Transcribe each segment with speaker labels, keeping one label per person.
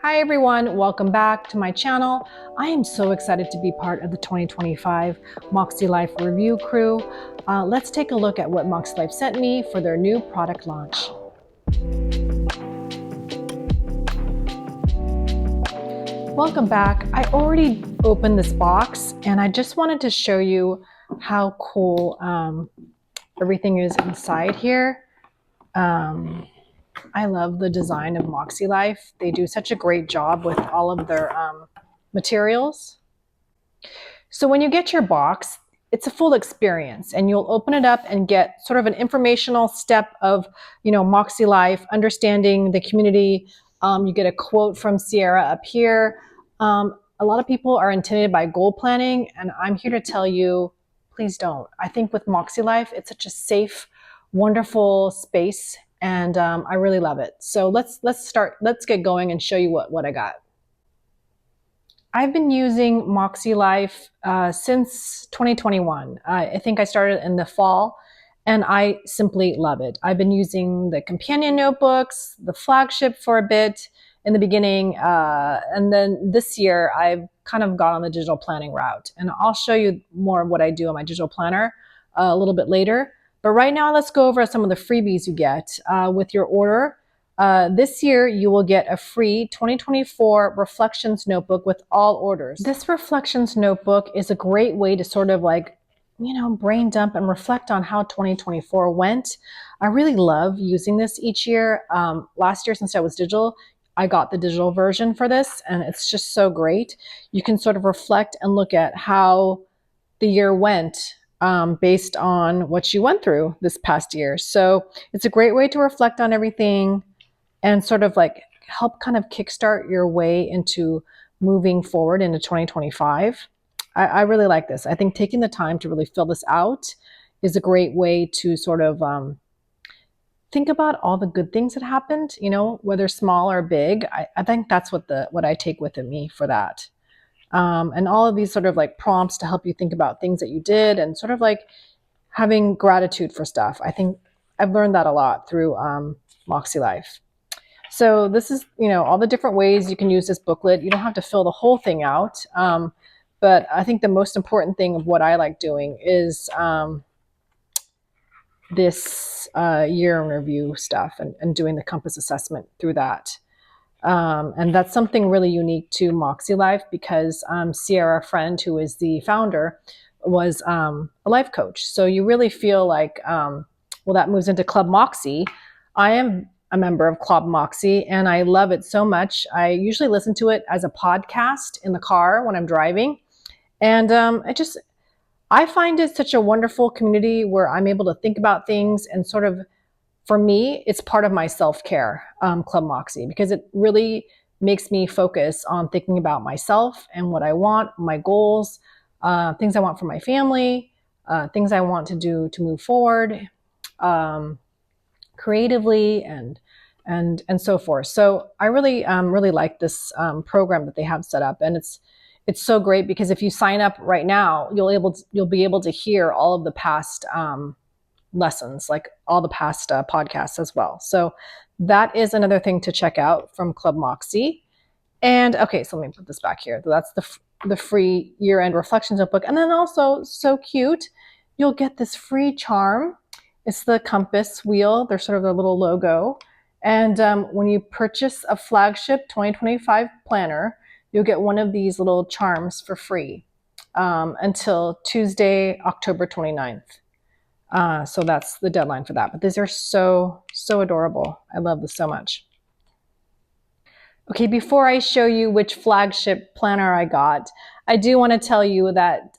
Speaker 1: Hi everyone, welcome back to my channel. I am so excited to be part of the 2025 MakseLife Review Crew. Let's take a look at what MakseLife sent me for their new product launch. Welcome back. I already opened this box and I just wanted to show you how cool everything is inside here. I love the design of MakseLife. They do such a great job with all of their materials. So when you get your box, it's a full experience and you'll open it up and get sort of an informational step of, MakseLife, understanding the community. You get a quote from Sierra up here. A lot of people are intimidated by goal planning, and I'm here to tell you, please don't. I think with MakseLife, it's such a safe, wonderful space, and I really love it. So let's get going and show you what I got. I've been using MakseLife since 2021. I think I started in the fall, and I simply love it. I've been using the companion notebooks, the Flagship for a bit in the beginning, and then this year I've kind of got on the digital planning route. And I'll show you more of what I do on my digital planner a little bit later. But right now, let's go over some of the freebies you get with your order. This year, you will get a free 2024 Reflections Notebook with all orders. This Reflections Notebook is a great way to sort of brain dump and reflect on how 2024 went. I really love using this each year. Last year, since I was digital, I got the digital version for this, and it's just so great. You can sort of reflect and look at how the year went based on what you went through this past year. So it's a great way to reflect on everything and sort of help kind of kickstart your way into moving forward into 2025. I really like this. I think taking the time to really fill this out is a great way to sort of think about all the good things that happened, whether small or big. I think that's what I take with me for that. And all of these sort of prompts to help you think about things that you did and sort of having gratitude for stuff. I think I've learned that a lot through MakseLife. So this is, all the different ways you can use this booklet. You don't have to fill the whole thing out. But I think the most important thing of what I like doing is this year in review stuff and doing the compass assessment through that. And that's something really unique to MakseLife because Sierra, a friend who is the founder, was a life coach. So you really feel like, that moves into ClubMakse. I am a member of ClubMakse and I love it so much. I usually listen to it as a podcast in the car when I'm driving. And I find it such a wonderful community where I'm able to think about things and sort of, for me, it's part of my self-care, ClubMakse, because it really makes me focus on thinking about myself and what I want, my goals, things I want for my family, things I want to do to move forward creatively and so forth. So I really like this program that they have set up, and it's so great because if you sign up right now, you'll be able to hear all of the past lessons, like all the past podcasts as well. So that is another thing to check out from ClubMakse. And okay, so let me put this back here. That's the free year-end reflections notebook. And then also, so cute, you'll get this free charm. It's the compass wheel. They're sort of their little logo. And when you purchase a Flagship 2025 planner, you'll get one of these little charms for free until Tuesday, October 29th. So that's the deadline for that. But these are so adorable. I love this so much. Okay, before I show you which Flagship planner I got, I do want to tell you that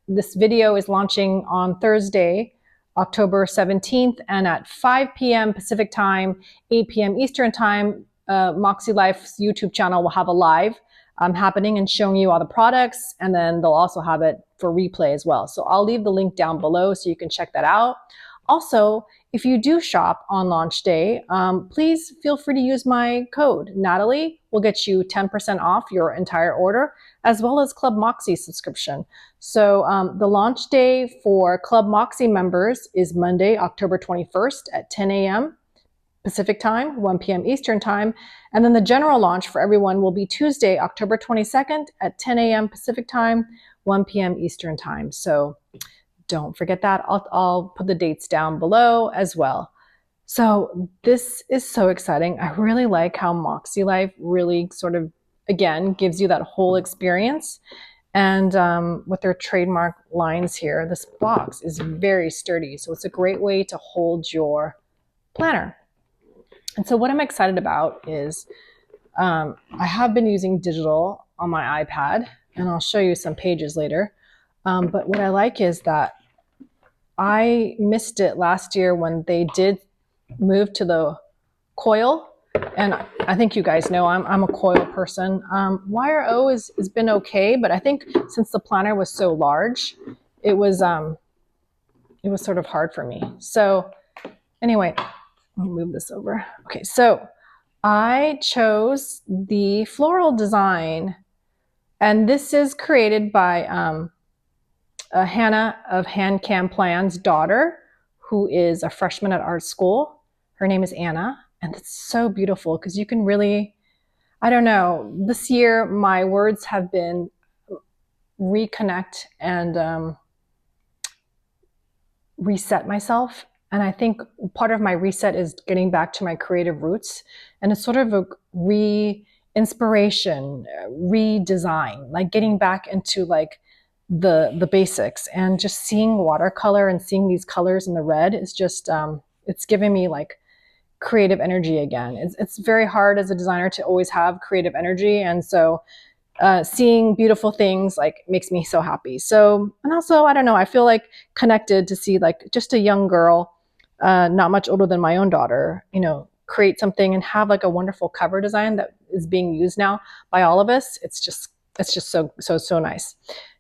Speaker 1: this video is launching on Thursday, October 17th, and at 5 p.m. Pacific time, 8 p.m. Eastern time, MakseLife's YouTube channel will have a live happening and showing you all the products, and then they'll also have it for replay as well. So I'll leave the link down below so you can check that out. Also, if you do shop on launch day, please feel free to use my code. Natalie will get you 10% off your entire order, as well as ClubMakse subscription. So the launch day for ClubMakse members is Monday, October 21st at 10 a.m. Pacific time, 1 p.m. Eastern time. And then the general launch for everyone will be Tuesday, October 22nd at 10 a.m. Pacific time, 1 p.m. Eastern time. So don't forget that. I'll put the dates down below as well. So this is so exciting. I really like how MakseLife really sort of, again, gives you that whole experience. And with their trademark lines here, this box is very sturdy. So it's a great way to hold your planner. And so what I'm excited about is I have been using digital on my iPad, and I'll show you some pages later. But what I like is that I missed it last year when they did move to the coil. And I think you guys know I'm a coil person. Wire O has been okay, but I think since the planner was so large, it was sort of hard for me. So anyway, let me move this over. Okay, so I chose the floral design, and this is created by Hannah of Hand Cam Plan's daughter, who is a freshman at art school. Her name is Anna, and it's so beautiful because you can really, I don't know, this year my words have been reconnect and reset myself. And I think part of my reset is getting back to my creative roots. And it's sort of a re-inspiration, redesign, like getting back into like the basics, and just seeing watercolor and seeing these colors in the red is just, it's giving me like creative energy again. It's very hard as a designer to always have creative energy. And so seeing beautiful things like makes me so happy. So, and also, I don't know, I feel like connected to see like just a young girl, not much older than my own daughter, you know, create something and have like a wonderful cover design that is being used now by all of us. It's just so nice.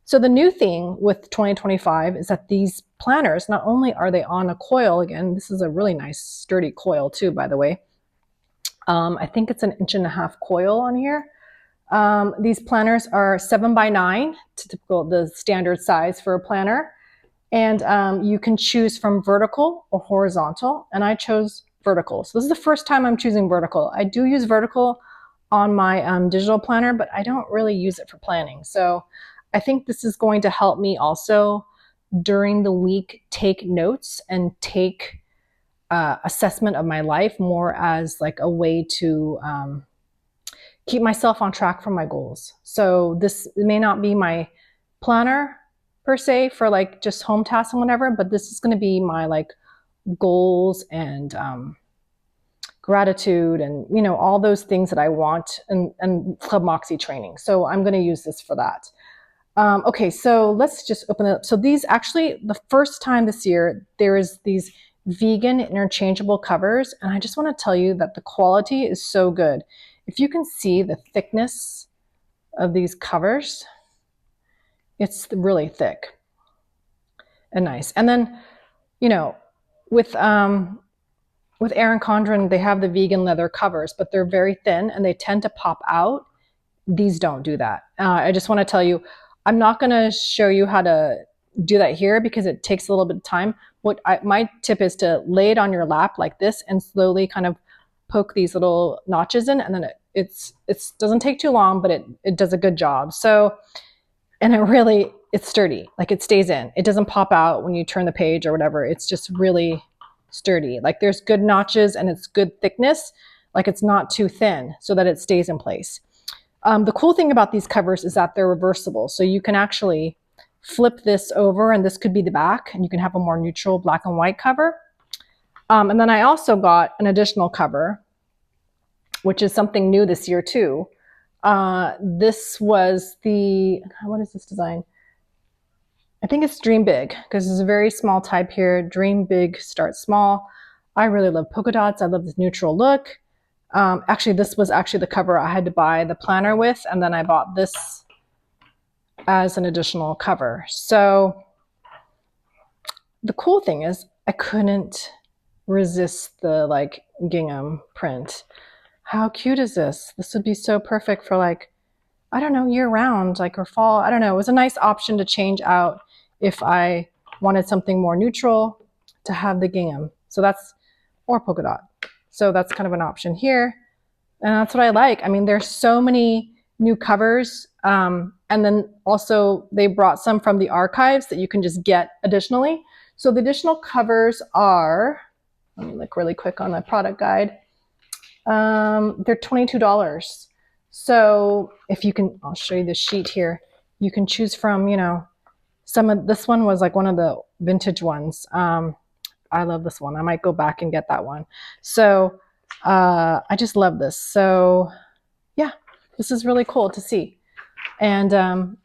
Speaker 1: So the new thing with 2025 is that these planners, not only are they on a coil, again, this is a really nice sturdy coil too, by the way. I think it's an 1.5-inch coil on here. These planners are 7x9, typical, the standard size for a planner. And you can choose from vertical or horizontal, and I chose vertical. So this is the first time I'm choosing vertical. I do use vertical on my digital planner, but I don't really use it for planning. So I think this is going to help me also during the week take notes and take assessment of my life more as like a way to keep myself on track for my goals. So this may not be my planner per se for like just home tasks and whatever, but this is going to be my like goals and gratitude and, you know, all those things that I want and ClubMakse training. So I'm going to use this for that. Okay, so let's just open it up. So these actually, the first time this year, there is these vegan interchangeable covers. And I just want to tell you that the quality is so good. If you can see the thickness of these covers, it's really thick and nice. And then, you know, with Erin Condren, they have the vegan leather covers, but they're very thin and they tend to pop out. These don't do that. I just want to tell you, I'm not going to show you how to do that here because it takes a little bit of time. My tip is to lay it on your lap like this and slowly kind of poke these little notches in, and then it doesn't take too long, but it does a good job. So, and it's sturdy, like it stays in. It doesn't pop out when you turn the page or whatever. It's just really sturdy. Like there's good notches and it's good thickness. Like it's not too thin so that it stays in place. The cool thing about these covers is that they're reversible. So you can actually flip this over and this could be the back and you can have a more neutral black and white cover. And then I also got an additional cover, which is something new this year too. This was what is this design? I think it's Dream Big because it's a very small type here. Dream Big, start small. I really love polka dots. I love this neutral look. Actually, this was actually the cover I had to buy the planner with, and then I bought this as an additional cover. So the cool thing is I couldn't resist the like gingham print. How cute is this? This would be so perfect for like, I don't know, year round, like, or fall. I don't know. It was a nice option to change out if I wanted something more neutral to have the gingham. So that's, or polka dot. So that's kind of an option here. And that's what I like. I mean, there's so many new covers. And then also they brought some from the archives that you can just get additionally. So the additional covers are, let me look really quick on the product guide. They're $22. So if you can, I'll show you the sheet here. You can choose from, you know, this one was like one of the vintage ones. I love this one. I might go back and get that one. So I just love this. So yeah, this is really cool to see. And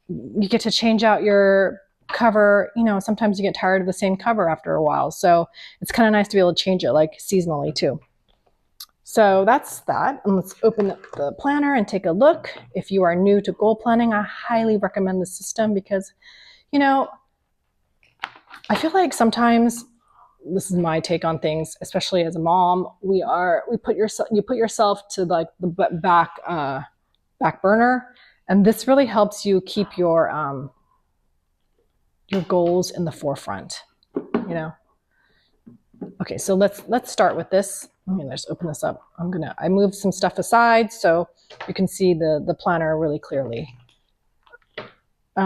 Speaker 1: you get to change out your cover. You know, sometimes you get tired of the same cover after a while. So it's kind of nice to be able to change it like seasonally too. So that's that. And let's open up the planner and take a look. If you are new to goal planning, I highly recommend this system because, you know, I feel like sometimes, this is my take on things, especially as a mom, you put yourself to like the back burner, and this really helps you keep your goals in the forefront, you know. Okay, so let's start with this. Let me just open this up. I moved some stuff aside so you can see the planner really clearly.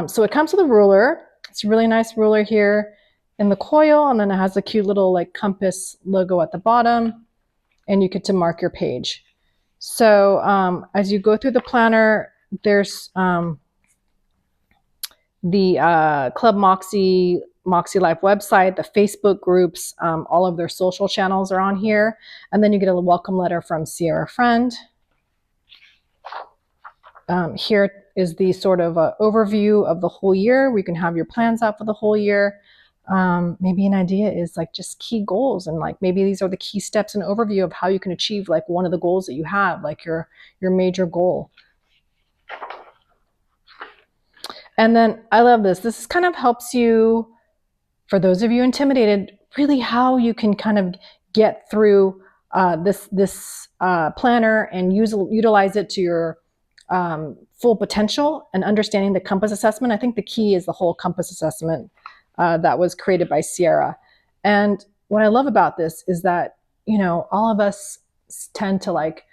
Speaker 1: So it comes with a ruler. It's a really nice ruler here in the coil, and then it has a cute little like compass logo at the bottom, and you get to mark your page. So as you go through the planner, there's the ClubMakse, MakseLife website, the Facebook groups, all of their social channels are on here. And then you get a welcome letter from Sierra Friend. Here is the sort of overview of the whole year. We can have your plans out for the whole year. Maybe an idea is like just key goals, and like maybe these are the key steps and overview of how you can achieve like one of the goals that you have, like your major goal. And then I love this. This kind of helps you, for those of you intimidated, really how you can kind of get through this planner and utilize it to your full potential and understanding the compass assessment. I think the key is the whole compass assessment that was created by Sierra. And what I love about this is that, you know, all of us tend to like,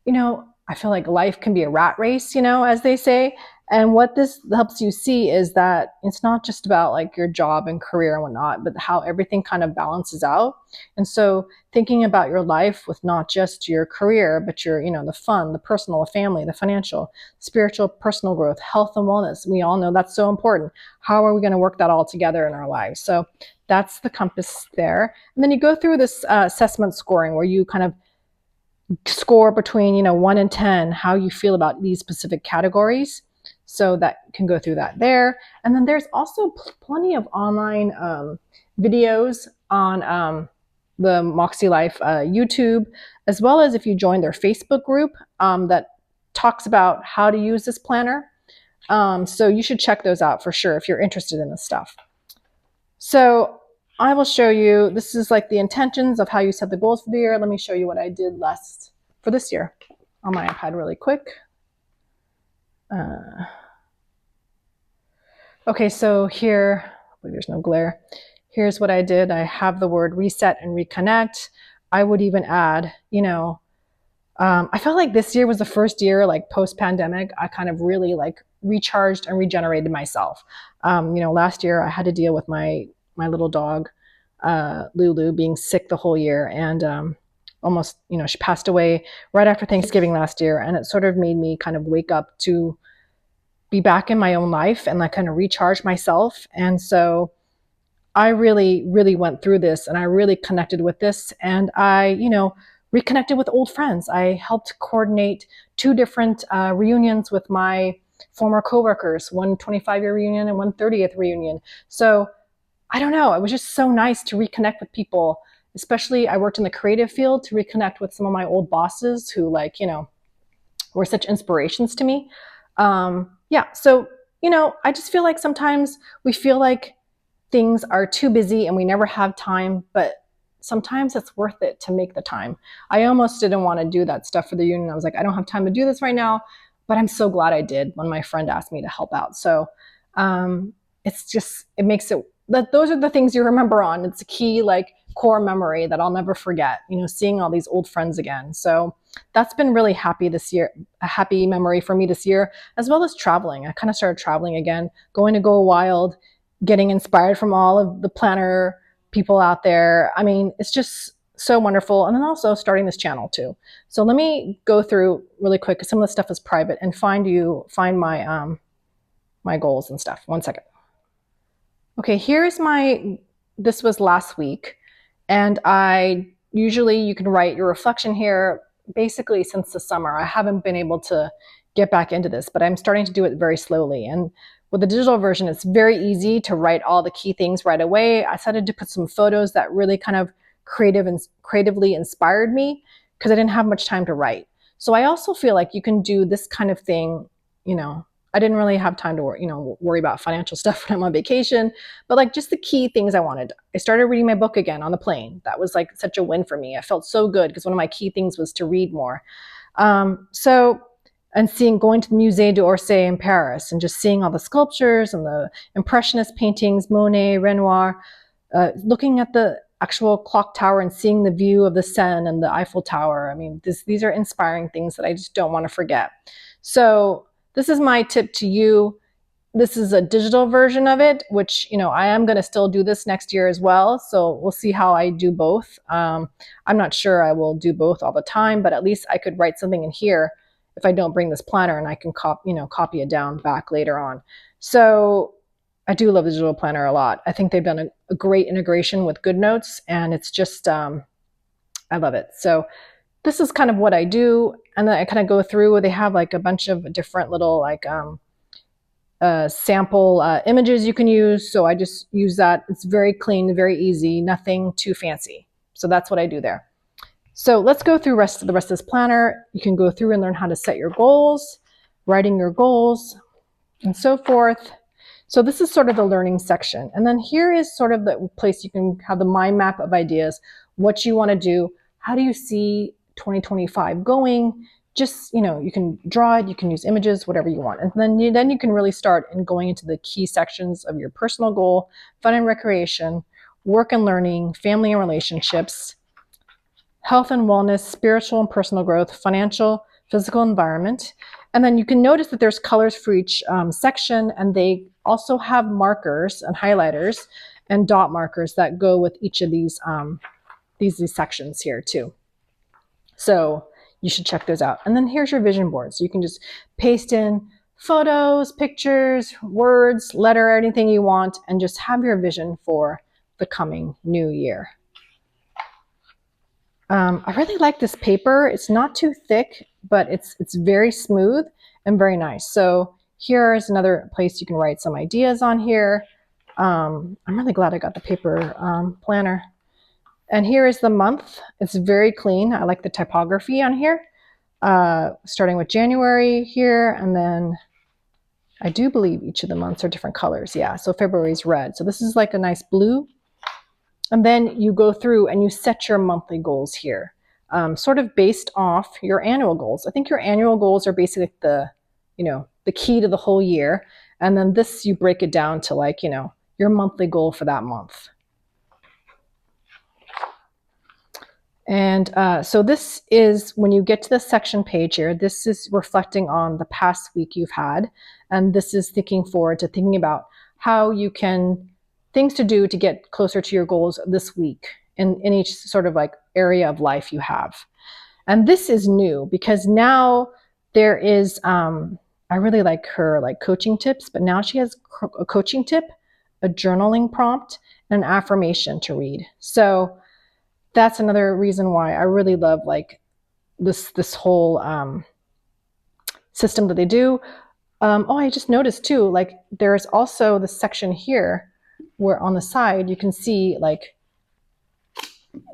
Speaker 1: you know, I feel like life can be a rat race, you know, as they say. And what this helps you see is that it's not just about like your job and career and whatnot, but how everything kind of balances out. And so thinking about your life with not just your career, but your, you know, the fun, the personal, the family, the financial, spiritual, personal growth, health and wellness. We all know that's so important. How are we going to work that all together in our lives? So that's the compass there. And then you go through this assessment scoring where you kind of score between, you know, 1 and 10, how you feel about these specific categories. So that can go through that there. And then there's also plenty of online videos on the MakseLife YouTube, as well as if you join their Facebook group that talks about how to use this planner. So you should check those out for sure if you're interested in this stuff. So I will show you, this is like the intentions of how you set the goals for the year. Let me show you what I did for this year on my iPad really quick. Okay, so here, hopefully there's no glare. Here's what I did. I have the word reset and reconnect. I would even add, you know, I felt like this year was the first year, like post-pandemic, I kind of really like recharged and regenerated myself. You know, last year I had to deal with my little dog, Lulu, being sick the whole year, and almost, you know, she passed away right after Thanksgiving last year, and it sort of made me kind of wake up to be back in my own life and like kind of recharge myself. And so I really, really went through this, and I really connected with this, and I, you know, reconnected with old friends. I helped coordinate 2 different reunions with my former coworkers, one 25-year reunion and one 30th reunion. So I don't know, it was just so nice to reconnect with people, especially I worked in the creative field, to reconnect with some of my old bosses who, like, you know, were such inspirations to me. Yeah, so, you know, I just feel like sometimes we feel like things are too busy and we never have time, but sometimes it's worth it to make the time. I almost didn't want to do that stuff for the union. I was like, I don't have time to do this right now, but I'm so glad I did when my friend asked me to help out. So it makes it, that those are the things you remember on. It's a key, like core memory that I'll never forget, you know, seeing all these old friends again. So that's been really happy this year, a happy memory for me this year, as well as traveling. I kind of started traveling again, going to Go Wild, getting inspired from all of the planner people out there. I mean, it's just so wonderful. And then also starting this channel too. So let me go through really quick, because some of the stuff is private, and find my my goals and stuff. One second. Okay, here's this was last week, and you can write your reflection here basically since the summer. I haven't been able to get back into this, but I'm starting to do it very slowly. And with the digital version, it's very easy to write all the key things right away. I decided to put some photos that really kind of creatively inspired me, because I didn't have much time to write. So I also feel like you can do this kind of thing, you know, I didn't really have time to worry about financial stuff when I'm on vacation, but like just the key things I wanted. I started reading my book again on the plane. That was like such a win for me. I felt so good because one of my key things was to read more. And going to the Musée d'Orsay in Paris and just seeing all the sculptures and the Impressionist paintings, Monet, Renoir, looking at the actual clock tower and seeing the view of the Seine and the Eiffel Tower. I mean, these are inspiring things that I just don't want to forget. So this is my tip to you. This is a digital version of it, which, you know, I am going to still do this next year as well. So we'll see how I do both. I'm not sure I will do both all the time, but at least I could write something in here if I don't bring this planner, and I can copy it down back later on. So I do love the digital planner a lot. I think they've done a great integration with GoodNotes, and it's just, I love it. So this is kind of what I do. And then I kind of go through, they have like a bunch of different little like sample images you can use. So I just use that. It's very clean, very easy, nothing too fancy. So that's what I do there. So let's go through the rest of this planner. You can go through and learn how to set your goals, writing your goals, and so forth. So this is sort of the learning section. And then here is sort of the place you can have the mind map of ideas, what you want to do, how do you see 2025 going. Just, you know, you can draw it, you can use images, whatever you want. And then you can really start in going into the key sections of your personal goal, fun and recreation, work and learning, family and relationships, health and wellness, spiritual and personal growth, financial, physical environment. And then you can notice that there's colors for each section, and they also have markers and highlighters and dot markers that go with each of these sections here too. So you should check those out. And then here's your vision board. So you can just paste in photos, pictures, words, letter, anything you want, and just have your vision for the coming new year. I really like this paper. It's not too thick, but it's very smooth and very nice. So here is another place you can write some ideas on here. I'm really glad I got the paper planner. And here is the month. It's very clean. I like the typography on here. Starting with January here, and then I do believe each of the months are different colors. Yeah, so February is red. So this is like a nice blue. And then you go through and you set your monthly goals here, sort of based off your annual goals. I think your annual goals are basically the key to the whole year. And then this, you break it down to like, you know, your monthly goal for that month. And so this is, when you get to the section page here, this is reflecting on the past week you've had. And this is thinking forward to thinking about how you can, things to do to get closer to your goals this week in each sort of like area of life you have. And this is new because now there is, I really like her like coaching tips, but now she has a coaching tip, a journaling prompt, and an affirmation to read. So that's another reason why I really love like this whole system that they do. Oh, I just noticed too, like there's also the section here where on the side you can see like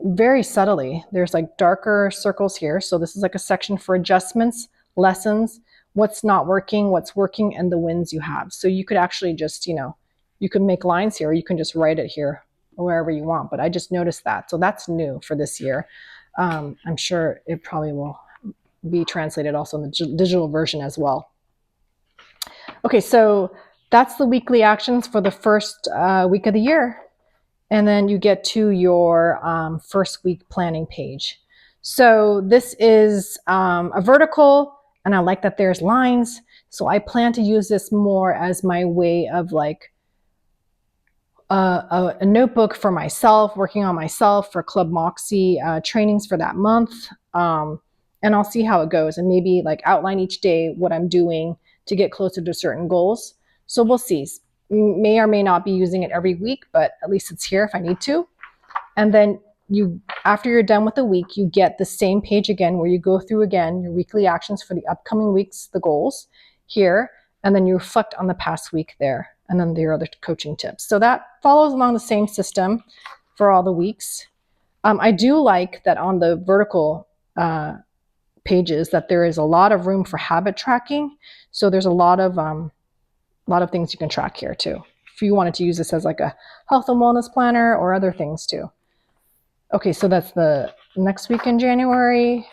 Speaker 1: very subtly, there's like darker circles here. So this is like a section for adjustments, lessons, what's not working, what's working, and the wins you have. So you could actually just, you know, you can make lines here, or you can just write it here wherever you want, but I just noticed that. So that's new for this year. I'm sure it probably will be translated also in the digital version as well. Okay, so that's the weekly actions for the first week of the year. And then you get to your first week planning page. So this is a vertical, and I like that there's lines. So I plan to use this more as my way of like a notebook for myself, working on myself for ClubMakse trainings for that month. And I'll see how it goes, and maybe like outline each day what I'm doing to get closer to certain goals. So we'll see. May or may not be using it every week, but at least it's here if I need to. And then after you're done with the week, you get the same page again where you go through again your weekly actions for the upcoming weeks, the goals here, and then you reflect on the past week there, and then your other coaching tips. So that follows along the same system for all the weeks. I do like that on the vertical pages that there is a lot of room for habit tracking. So there's a lot of things you can track here too, if you wanted to use this as like a health and wellness planner or other things too. Okay, so that's the next week in January,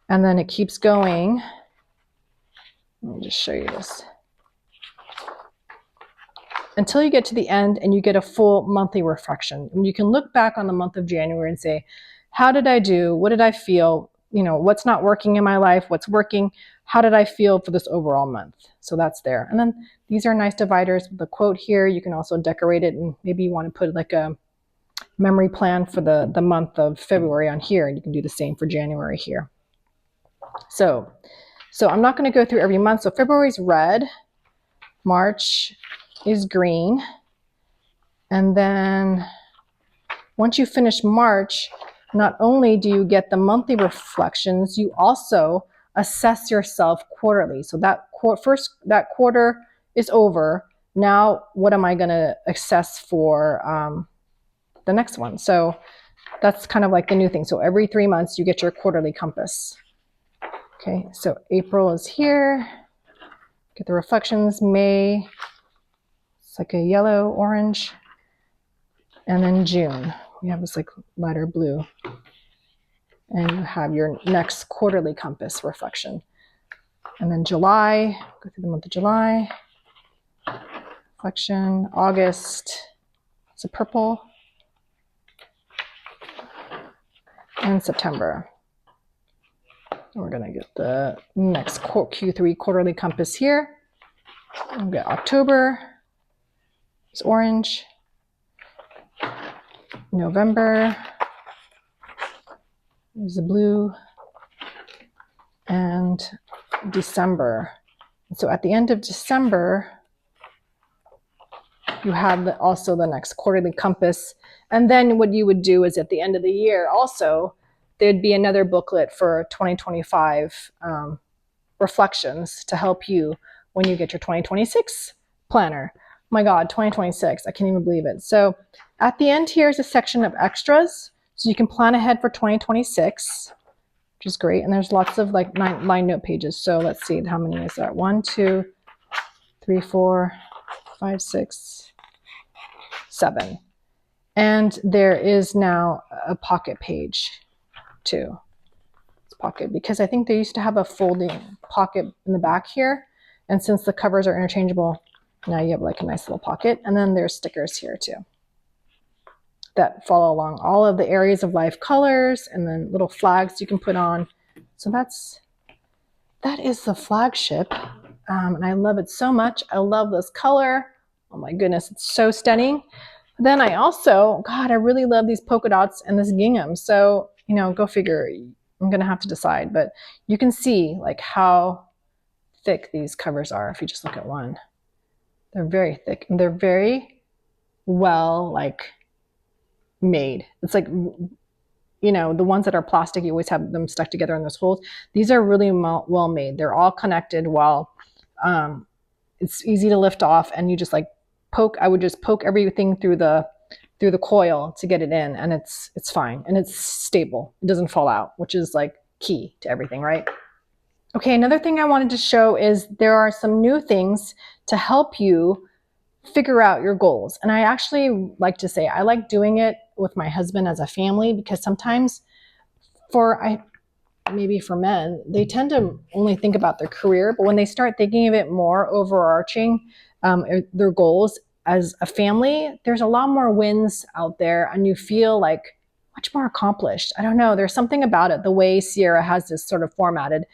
Speaker 1: and then it keeps going. Let me just show you this. Until you get to the end and you get a full monthly reflection. And you can look back on the month of January and say, how did I do? What did I feel? You know, what's not working in my life? What's working? How did I feel for this overall month? So that's there. And then these are nice dividers with a quote here. You can also decorate it, and maybe you want to put like a memory plan for the month of February on here, and you can do the same for January here. So I'm not going to go through every month. So February's red, March is green, and then once you finish March, not only do you get the monthly reflections, you also assess yourself quarterly. So that quarter is over. Now, what am I going to assess for the next one? So that's kind of like the new thing. So every 3 months you get your quarterly compass. Okay, so April is here. Get the reflections. May, it's like a yellow, orange. And then June, we have this like lighter blue. And you have your next quarterly compass reflection. And then July, go through the month of July. Reflection. August, it's a purple. And September. We're going to get the next Q3 quarterly compass here. We'll get October. It's orange. November. There's the blue. And December. So at the end of December, you have also the next quarterly compass. And then what you would do is at the end of the year also, there'd be another booklet for 2025 reflections to help you when you get your 2026 planner. Oh my God, 2026, I can't even believe it. So at the end here is a section of extras. So you can plan ahead for 2026, which is great. And there's lots of like line note pages. So let's see, how many is that? 1, 2, 3, 4, 5, 6, 7. And there is now a pocket page too. It's pocket, because I think they used to have a folding pocket in the back here. And since the covers are interchangeable, now you have like a nice little pocket. And then there's stickers here too that follow along all of the areas of life colors, and then little flags you can put on. So that is the Flagship. And I love it so much. I love this color. Oh my goodness, it's so stunning. Then I also, God, I really love these polka dots and this gingham. So, you know, go figure, I'm going to have to decide, but you can see like how thick these covers are if you just look at one. They're very thick, and they're very well like made. It's like, you know, the ones that are plastic, you always have them stuck together in those holes. These are really well made. They're all connected well. It's easy to lift off, and you just like I would just poke everything through the coil to get it in, and it's fine, and it's stable. It doesn't fall out, which is like key to everything, right? Okay, another thing I wanted to show is there are some new things to help you figure out your goals. And I actually like to say I like doing it with my husband as a family, because sometimes maybe for men, they tend to only think about their career, but when they start thinking of it more overarching, their goals, as a family, there's a lot more wins out there and you feel like much more accomplished. I don't know. There's something about it. The way Sierra has this sort of formatted,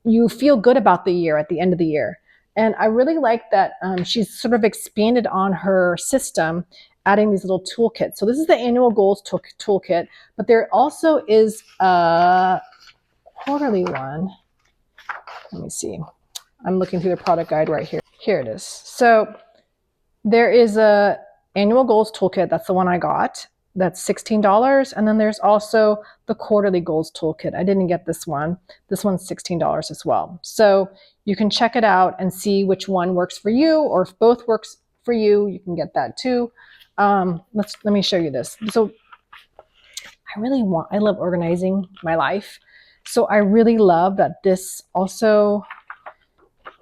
Speaker 1: you feel good about the year at the end of the year. And I really like that she's sort of expanded on her system, adding these little toolkits. So this is the annual goals toolkit, but there also is a quarterly one. Let me see. I'm looking through the product guide right here. Here it is. So there is a annual goals toolkit. That's the one I got. That's $16. And then there's also the quarterly goals toolkit. I didn't get this one. This one's $16 as well. So you can check it out and see which one works for you, or if both works for you, you can get that too. Let me show you this. So I love organizing my life. So I really love that this also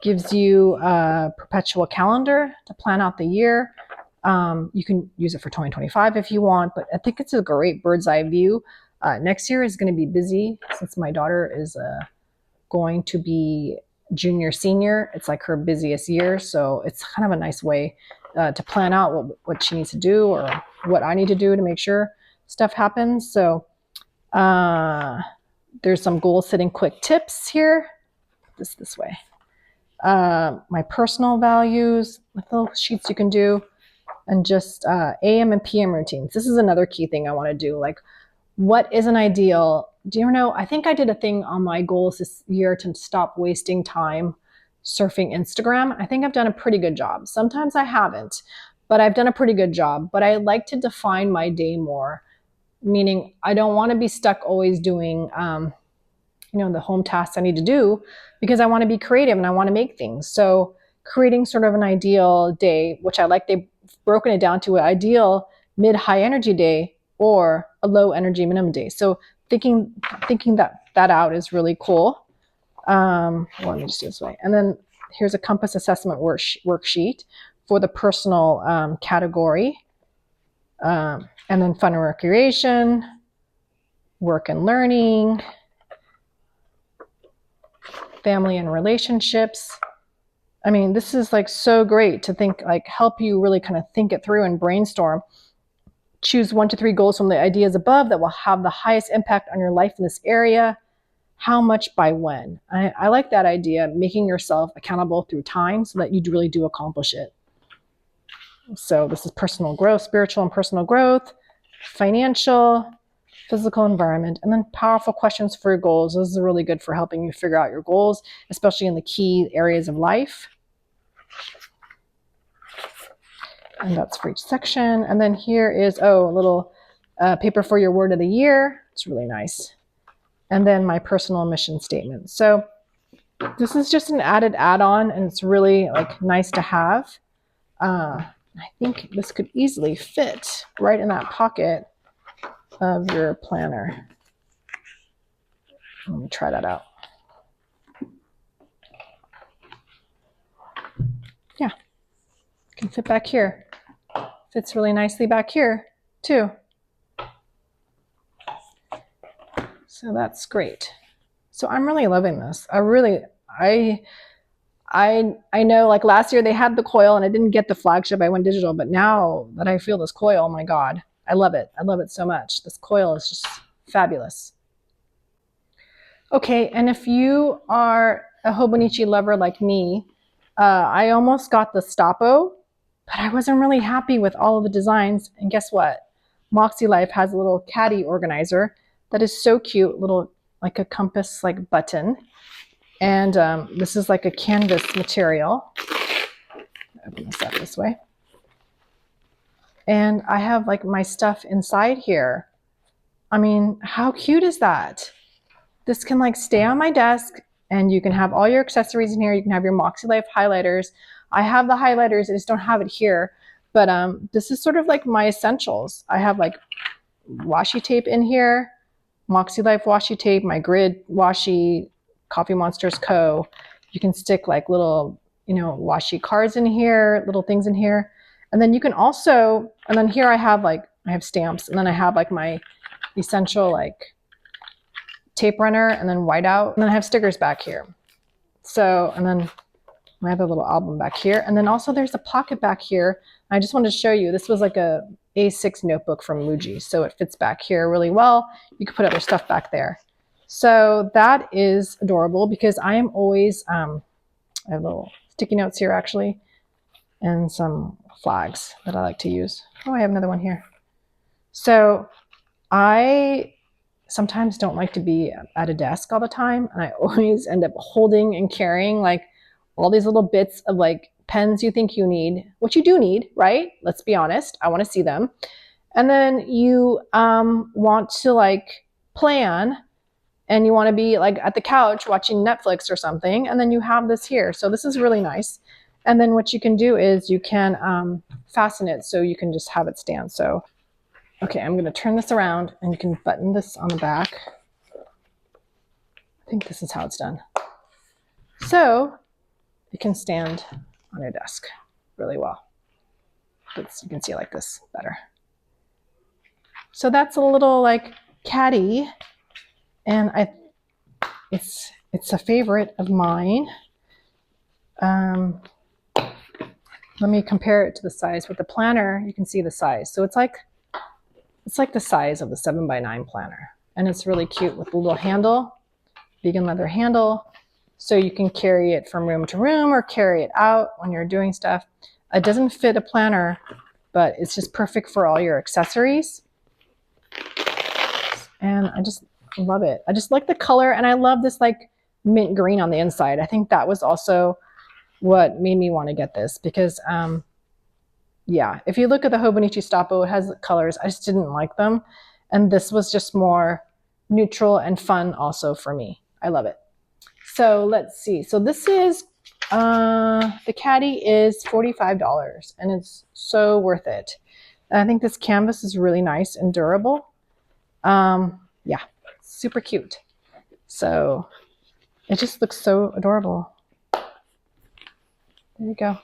Speaker 1: gives you a perpetual calendar to plan out the year. You can use it for 2025 if you want, but I think it's a great bird's eye view. Next year is going to be busy since my daughter is going to be junior, senior. It's like her busiest year. So it's kind of a nice way to plan out what she needs to do or what I need to do to make sure stuff happens. So there's some goal setting quick tips here. This way. My personal values, little sheets you can do, and just AM and PM routines. This is another key thing I want to do. Like, what is an ideal? Do you know, I think I did a thing on my goals this year to stop wasting time surfing Instagram. I think I've done a pretty good job. Sometimes I haven't, but I've done a pretty good job. But I like to define my day more, meaning I don't want to be stuck always doing the home tasks I need to do, because I want to be creative and I want to make things. So creating sort of an ideal day, which I like, they've broken it down to an ideal mid-high energy day or a low energy minimum day. So thinking that out is really cool. Let me just do this way. And then here's a compass assessment worksheet for the personal category. And then fun and recreation, work and learning, family and relationships. I mean, this is like so great to think, like, help you really kind of think it through and brainstorm. Choose 1 to 3 goals from the ideas above that will have the highest impact on your life in this area. How much by when? I like that idea, making yourself accountable through time so that you really do accomplish it. So this is personal growth, spiritual and personal growth, financial, physical environment, and then powerful questions for your goals. This is really good for helping you figure out your goals, especially in the key areas of life. And that's for each section. And then here is, a little paper for your word of the year. It's really nice. And then my personal mission statement. So this is just an added add-on, and it's really like nice to have. I think this could easily fit right in that pocket of your planner. Let me try that out. Yeah, can fit back here. Fits really nicely back here too. So that's great. So I'm really loving this. I know, like last year they had the coil and I didn't get the flagship. I went digital, but now that I feel this coil, oh my God, I love it. I love it so much. This coil is just fabulous. Okay, and if you are a Hobonichi lover like me, I almost got the Stoppo, but I wasn't really happy with all of the designs. And guess what? MakseLife has a little caddy organizer that is so cute, little like a compass like button. And this is like a canvas material. Open this up this way. And I have like my stuff inside here. I mean, how cute is that? This can like stay on my desk and you can have all your accessories in here. You can have your MakseLife highlighters. I have the highlighters, I just don't have it here. But this is sort of like my essentials. I have like washi tape in here, MakseLife washi tape, my grid washi, Coffee Monsters Co. You can stick like little, washi cards in here, little things in here. And then you can also, and then here I have stamps, and then I have like my essential like tape runner and then whiteout, and then I have stickers back here. So, and then I have a little album back here. And then also there's a pocket back here. I just wanted to show you, this was like a A6 notebook from Muji. So it fits back here really well. You can put other stuff back there. So that is adorable because I am always, I have little sticky notes here actually, and some flags that I like to use. Oh, I have another one here. So I sometimes don't like to be at a desk all the time. And I always end up holding and carrying like all these little bits of like pens you think you need, which you do need, right? Let's be honest. I want to see them. And then you want to like plan, and you want to be like at the couch watching Netflix or something. And then you have this here. So this is really nice. And then what you can do is you can fasten it so you can just have it stand. So, okay, I'm going to turn this around and you can button this on the back. I think this is how it's done. So it can stand on your desk really well. You can see it like this better. So that's a little like caddy, and it's a favorite of mine. Let me compare it to the size with the planner. You can see the size. So it's like the size of the 7x9 planner, and it's really cute with the little handle, vegan leather handle. So you can carry it from room to room or carry it out when you're doing stuff. It doesn't fit a planner, but it's just perfect for all your accessories. And I just love it. I just like the color, and I love this like mint green on the inside. I think that was also what made me want to get this because, yeah, if you look at the Hobonichi Stoppo, it has colors. I just didn't like them. And this was just more neutral and fun also for me. I love it. So let's see. So this is, the caddy is $45 and it's so worth it. And I think this canvas is really nice and durable. Yeah, super cute. So it just looks so adorable. There you go.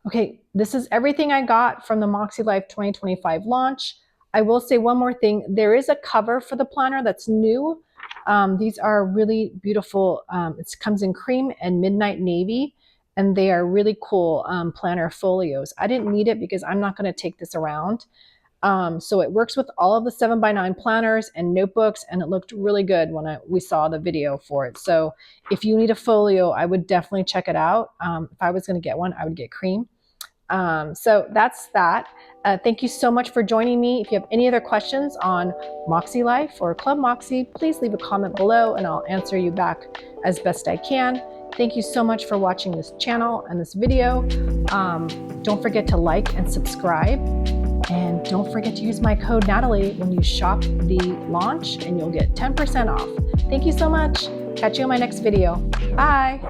Speaker 1: Okay, this is everything I got from the MakseLife 2025 launch. I will say one more thing. There is a cover for the planner that's new. These are really beautiful. It comes in cream and midnight navy, and they are really cool planner folios. I didn't need it because I'm not going to take this around. So it works with all of the 7x9 planners and notebooks, and it looked really good when we saw the video for it. So if you need a folio, I would definitely check it out. If I was going to get one, I would get cream. So that's that. Thank you so much for joining me. If you have any other questions on MakseLife or ClubMakse, please leave a comment below and I'll answer you back as best I can. Thank you so much for watching this channel and this video. Don't forget to like and subscribe. And don't forget to use my code Natalie when you shop the launch, and you'll get 10% off. Thank you so much. Catch you in my next video. Bye.